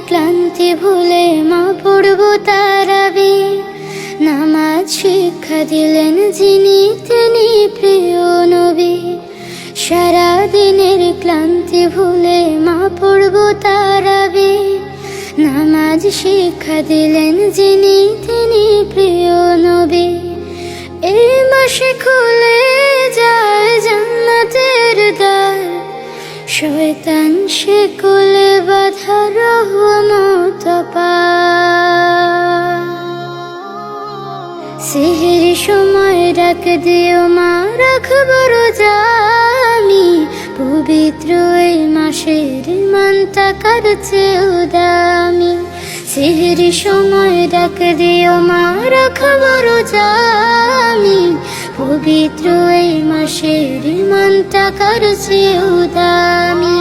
ক্লান্তি ভুলে মা পড়ব তারাবি। নামাজ শিক্ষা দিলেন যিনি তিনি প্রিয় নবী। সারাদিনের ক্লান্তি ভুলে মা পড়ব তারাবি। নামাজ শিক্ষা দিলেন যিনি তিনি প্রিয় নবী। এই মাসে খুলে যায় জান্নাতের দ্বার, শয়তান সে কোলে বাধা রহমত পায়। সেহরি সময় ডাক দিও মা রাখব রোজা আমি। পবিত্র এই মাসের ইমানটা কার চেয়েও দামি। সেহরি সময় ডাক দিও মা রাখব রোজা আমি। পবিত্র এই মাসের ইমানটা কার চেয়েও দামি।